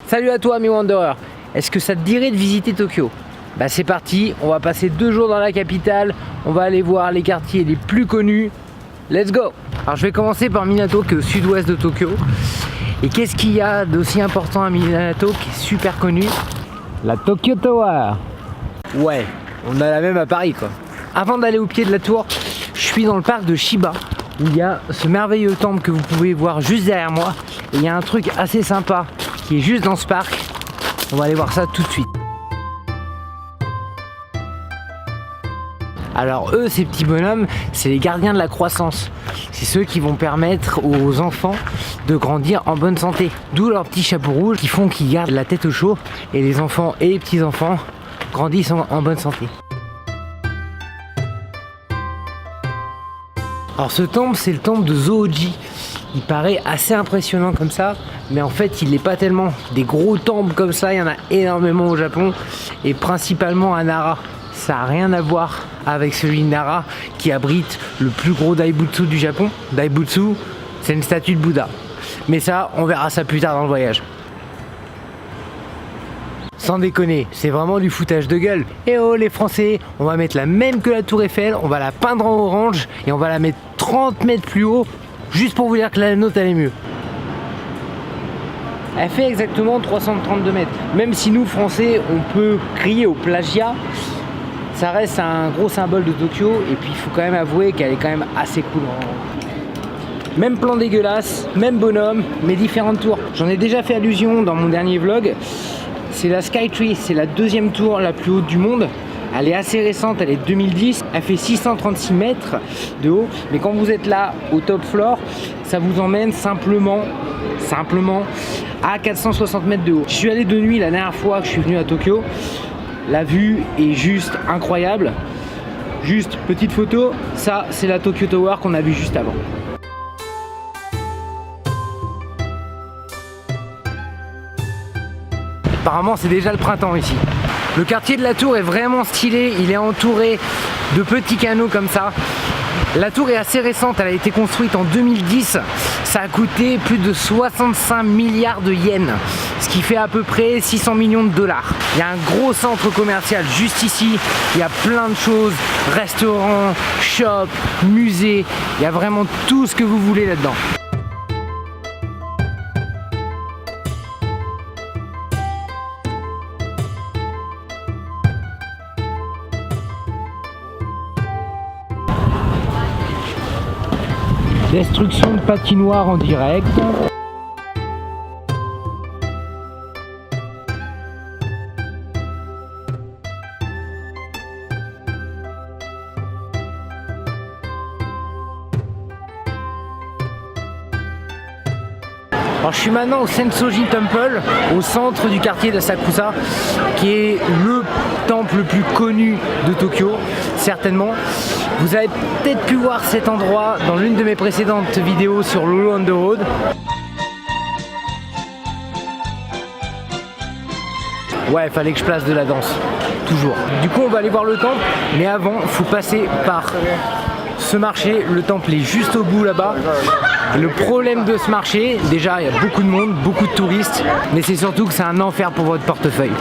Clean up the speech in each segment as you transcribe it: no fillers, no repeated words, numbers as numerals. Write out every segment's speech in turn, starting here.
Salut à toi mes Wanderers. Est-ce que ça te dirait de visiter Tokyo? Bah c'est parti, on va passer 2 jours dans la capitale, on va aller voir les quartiers les plus connus. Let's go! Alors je vais commencer par Minato qui est au sud-ouest de Tokyo. Et qu'est-ce qu'il y a d'aussi important à Minato qui est super connu? La Tokyo Tower. Ouais, on a la même à Paris quoi. Avant d'aller au pied de la tour, je suis dans le parc de Shiba où il y a ce merveilleux temple que vous pouvez voir juste derrière moi. Et il y a un truc assez sympa qui est juste dans ce parc. On va aller voir ça tout de suite. Alors eux, ces petits bonhommes, c'est les gardiens de la croissance. C'est ceux qui vont permettre aux enfants de grandir en bonne santé. D'où leurs petits chapeaux rouges qui font qu'ils gardent la tête au chaud. Et les enfants et les petits-enfants grandissent en bonne santé. Alors ce temple, c'est le temple de Zohoji. Il paraît assez impressionnant comme ça, mais en fait il n'est pas tellement. Des gros temples comme ça, il y en a énormément au Japon, et principalement à Nara. Ça n'a rien à voir avec celui de Nara qui abrite le plus gros Daibutsu du Japon. Daibutsu, c'est une statue de Bouddha. Mais ça, on verra ça plus tard dans le voyage. Sans déconner, c'est vraiment du foutage de gueule. Et oh les Français, on va mettre la même que la Tour Eiffel, on va la peindre en orange et on va la mettre 30 mètres plus haut, juste pour vous dire que la nôtre elle est mieux. Elle fait exactement 332 mètres. Même si nous Français, on peut crier au plagiat, ça reste un gros symbole de Tokyo. Et puis il faut quand même avouer qu'elle est quand même assez cool. Même plan dégueulasse, même bonhomme, mais différentes tours. J'en ai déjà fait allusion dans mon dernier vlog. C'est la Skytree, c'est la 2e tour la plus haute du monde. Elle est assez récente, elle est 2010, elle fait 636 mètres de haut. Mais quand vous êtes là au top floor, ça vous emmène simplement à 460 mètres de haut. Je suis allé de nuit la dernière fois que je suis venu à Tokyo. La vue est juste incroyable. Juste petite photo, ça c'est la Tokyo Tower qu'on a vue juste avant. Apparemment c'est déjà le printemps ici. Le quartier de la tour est vraiment stylé, il est entouré de petits canaux comme ça. La tour est assez récente, elle a été construite en 2010. Ça a coûté plus de 65 milliards de yens, ce qui fait à peu près 600 millions de dollars. Il y a un gros centre commercial juste ici, il y a plein de choses, restaurants, shops, musées, il y a vraiment tout ce que vous voulez là-dedans. Destruction de patinoire en direct. Alors je suis maintenant au Sensoji Temple, au centre du quartier d'Asakusa, qui est le temple le plus connu de Tokyo, certainement. Vous avez peut-être pu voir cet endroit dans l'une de mes précédentes vidéos sur Lolo on the Road. Ouais, fallait que je place de la danse, toujours. Du coup, on va aller voir le temple, mais avant, il faut passer par ce marché. Le temple est juste au bout là-bas. Le problème de ce marché, déjà, il y a beaucoup de monde, beaucoup de touristes, mais c'est surtout que c'est un enfer pour votre portefeuille.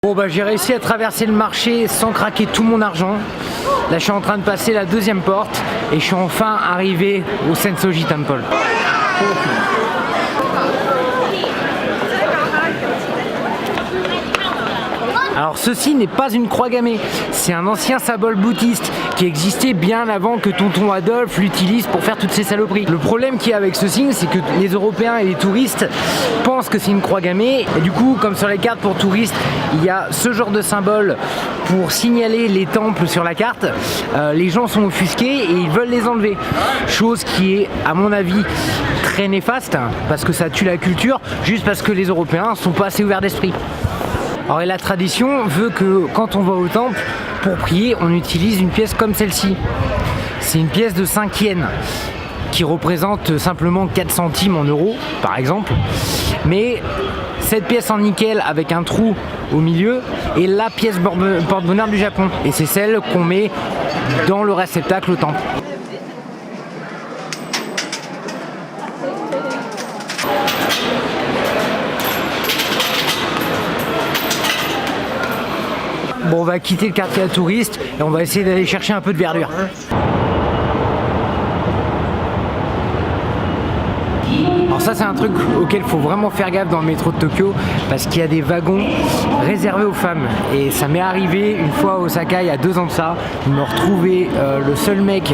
Bon bah j'ai réussi à traverser le marché sans craquer tout mon argent. Là je suis en train de passer la 2e porte et je suis enfin arrivé au Sensoji Temple. Alors Alors ceci n'est pas une croix gammée, c'est un ancien symbole bouddhiste qui existait bien avant que tonton Adolphe l'utilise pour faire toutes ces saloperies. Le problème qu'il y a avec ce signe, c'est que les Européens et les touristes pensent que c'est une croix gammée, et du coup, comme sur les cartes pour touristes, il y a ce genre de symbole pour signaler les temples sur la carte. Les gens sont offusqués et ils veulent les enlever. Chose qui est, à mon avis, très néfaste, parce que ça tue la culture, juste parce que les Européens sont pas assez ouverts d'esprit. Alors, et la tradition veut que quand on va au temple, pour prier, on utilise une pièce comme celle-ci. C'est une pièce de 5 yens qui représente simplement 4 centimes en euros, par exemple. Mais cette pièce en nickel avec un trou au milieu est la pièce porte-bonheur du Japon. Et c'est celle qu'on met dans le réceptacle au temple. Bon, on va quitter le quartier à touristes et on va essayer d'aller chercher un peu de verdure. Alors ça, c'est un truc auquel il faut vraiment faire gaffe dans le métro de Tokyo, parce qu'il y a des wagons réservés aux femmes. Et ça m'est arrivé une fois à Osaka, il y a 2 ans de ça, de me retrouver le seul mec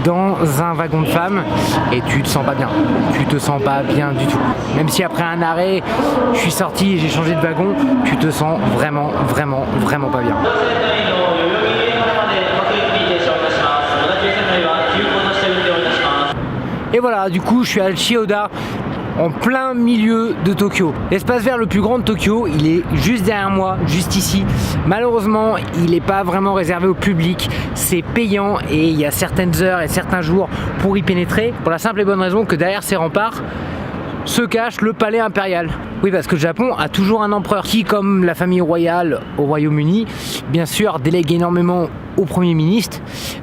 dans un wagon de femmes, et tu te sens pas bien. Tu te sens pas bien du tout. Même si après un arrêt, je suis sorti et j'ai changé de wagon, tu te sens vraiment pas bien. Et voilà, du coup, je suis à Chiyoda, en plein milieu de Tokyo. L'espace vert le plus grand de Tokyo, il est juste derrière moi, juste ici. Malheureusement, il n'est pas vraiment réservé au public, c'est payant et il y a certaines heures et certains jours pour y pénétrer, pour la simple et bonne raison que derrière ces remparts se cache le palais impérial. Oui, parce que le Japon a toujours un empereur qui, comme la famille royale au Royaume-Uni, bien sûr délègue énormément au Premier ministre,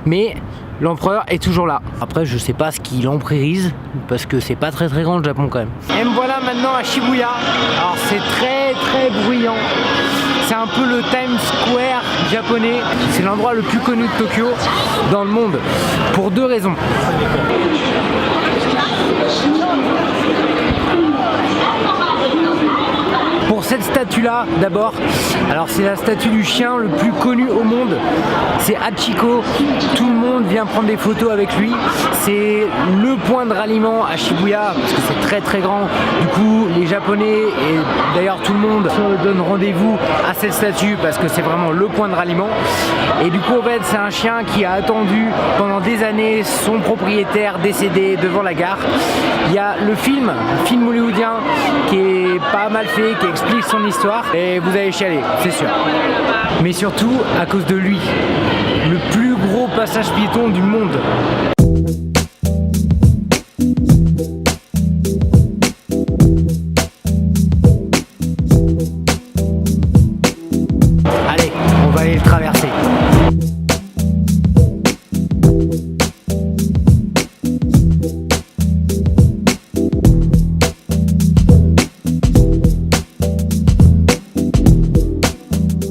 mais l'empereur est toujours là. Après, je sais pas ce qu'il empirise, parce que c'est pas très grand le Japon quand même. Et me voilà maintenant à Shibuya. Alors c'est très bruyant. C'est un peu le Times Square japonais. C'est l'endroit le plus connu de Tokyo dans le monde, pour 2 raisons. Pour cette statue-là, d'abord, alors c'est la statue du chien le plus connu au monde. C'est Hachiko. Tout le monde vient prendre des photos avec lui. C'est le point de ralliement à Shibuya, parce que c'est très grand. Du coup, les Japonais et d'ailleurs tout le monde se donne rendez-vous à cette statue parce que c'est vraiment le point de ralliement. Et du coup, en fait, c'est un chien qui a attendu pendant des années son propriétaire décédé devant la gare. Il y a le film hollywoodien qui est pas mal fait, qui explique son histoire, et vous allez chialer, c'est sûr. Mais surtout à cause de lui, le plus gros passage piéton du monde. Allez, on va aller le traverser.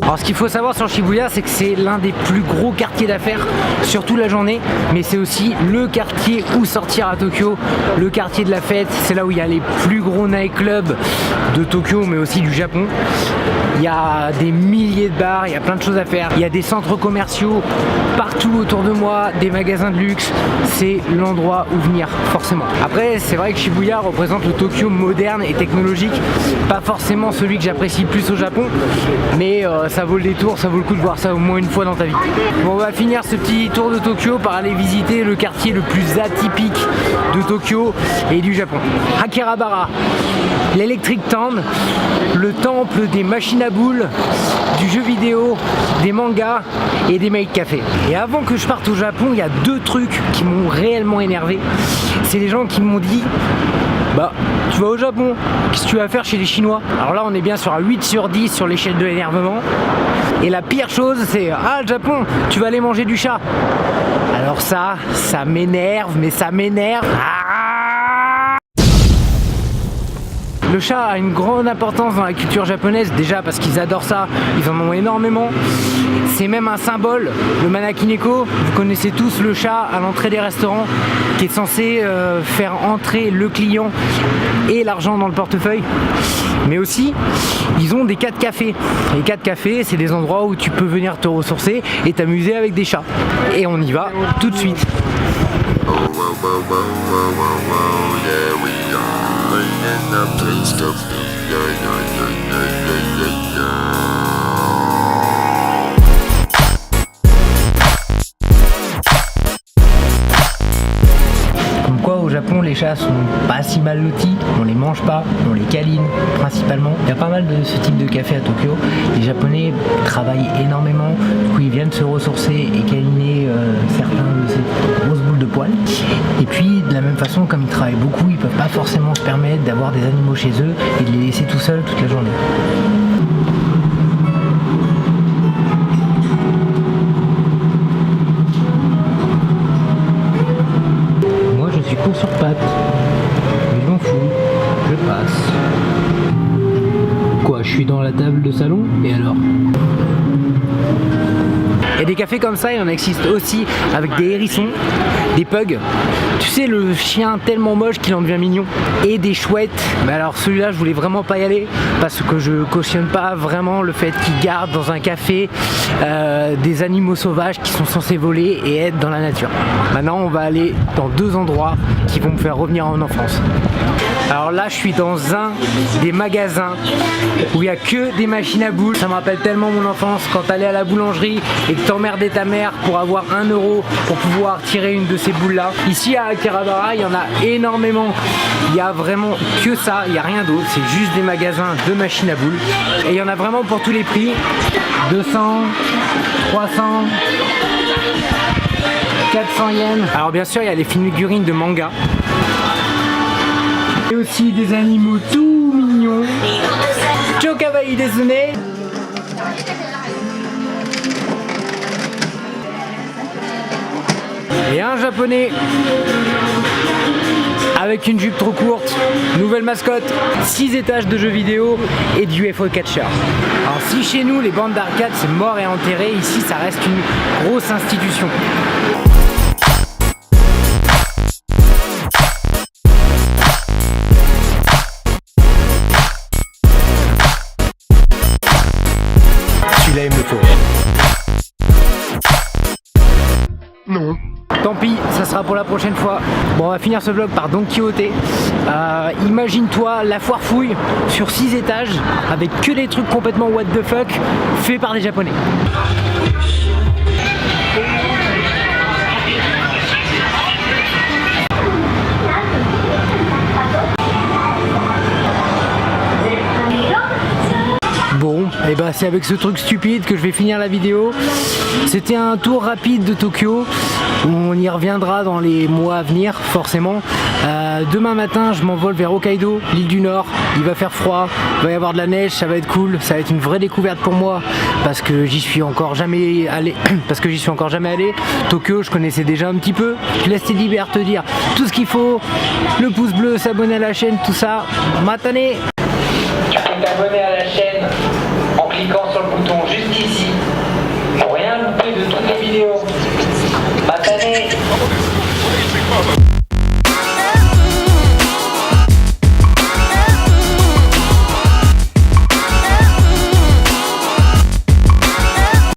Alors ce qu'il faut savoir sur Shibuya, c'est que c'est l'un des plus gros quartiers d'affaires, surtout la journée, mais c'est aussi le quartier où sortir à Tokyo, le quartier de la fête. C'est là où il y a les plus gros nightclubs de Tokyo, mais aussi du Japon. Il y a des milliers de bars, il y a plein de choses à faire. Il y a des centres commerciaux partout autour de moi, des magasins de luxe. C'est l'endroit où venir, forcément. Après, c'est vrai que Shibuya représente le Tokyo moderne et technologique. Pas forcément celui que j'apprécie plus au Japon, mais ça vaut le détour, ça vaut le coup de voir ça au moins une fois dans ta vie. Bon, on va finir ce petit tour de Tokyo par aller visiter le quartier le plus atypique de Tokyo et du Japon. Akihabara, l'Electric Town, le temple des machines à boules, du jeu vidéo, des mangas et des maid cafés. Et avant que je parte au Japon, il y a 2 trucs qui m'ont réellement énervé. C'est les gens qui m'ont dit: bah, tu vas au Japon, qu'est-ce que tu vas faire chez les Chinois? Alors là, on est bien sur un 8 sur 10 sur l'échelle de l'énervement. Et la pire chose, c'est: ah, le Japon, tu vas aller manger du chat. Alors ça m'énerve, mais ça m'énerve. Le chat a une grande importance dans la culture japonaise, déjà parce qu'ils adorent ça, ils en ont énormément. C'est même un symbole, le manakineko. Vous connaissez tous le chat à l'entrée des restaurants qui est censé faire entrer le client et l'argent dans le portefeuille. Mais aussi, ils ont des 4 cafés. Les 4 cafés, c'est des endroits où tu peux venir te ressourcer et t'amuser avec des chats. Et on y va tout de suite. Comme quoi au Japon les chats sont pas si mal lotis, on les mange pas, on les câline principalement. Il y a pas mal de ce type de café à Tokyo. Les Japonais travaillent énormément, du coup ils viennent se ressourcer et câliner certains de ces grosses boules de poils. Et puis de la même façon, comme ils travaillent beaucoup, ils peuvent pas forcément se permettre d'avoir des animaux chez eux et de les laisser tout seuls toute la journée. Moi je suis court sur pattes, mais je m'en fous, je passe. Quoi, je suis dans la table de salon, et alors? Et des cafés comme ça, il en existe aussi avec des hérissons, des pugs. Tu sais, le chien tellement moche qu'il en devient mignon. Et des chouettes. Mais alors celui-là, je voulais vraiment pas y aller parce que je cautionne pas vraiment le fait qu'ils gardent dans un café des animaux sauvages qui sont censés voler et être dans la nature. Maintenant, on va aller dans 2 endroits qui vont me faire revenir en enfance. Alors là, je suis dans un des magasins où il n'y a que des machines à boules. Ça me rappelle tellement mon enfance quand t'allais à la boulangerie et que t'emmerdais ta mère pour avoir 1 € pour pouvoir tirer une de ces boules là. Ici à Akihabara, il y en a énormément. Il y a vraiment que ça, il n'y a rien d'autre. C'est juste des magasins de machines à boules. Et il y en a vraiment pour tous les prix. 200, 300, 400 yens. Alors bien sûr, il y a les figurines de manga. Et aussi des animaux tout mignons. Chou kawaii desu ne. Et un japonais avec une jupe trop courte, nouvelle mascotte, 6 étages de jeux vidéo et du UFO Catcher. Alors si chez nous les bandes d'arcade c'est mort et enterré, ici ça reste une grosse institution. Celui-là il me le faut. Non. Tant pis, ça sera pour la prochaine fois. Bon, on va finir ce vlog par Don Quijote. Imagine-toi la foire fouille sur 6 étages avec que des trucs complètement what the fuck faits par des Japonais. Bon, et bah c'est avec ce truc stupide que je vais finir la vidéo. C'était un tour rapide de Tokyo. On y reviendra dans les mois à venir, forcément. Demain matin, je m'envole vers Hokkaido, l'île du Nord. Il va faire froid, il va y avoir de la neige, ça va être cool. Ça va être une vraie découverte pour moi parce que j'y suis encore jamais allé. Tokyo, je connaissais déjà un petit peu. Je laisse tes libères te dire tout ce qu'il faut. Le pouce bleu, s'abonner à la chaîne, tout ça. Matane. T'abonner à la chaîne.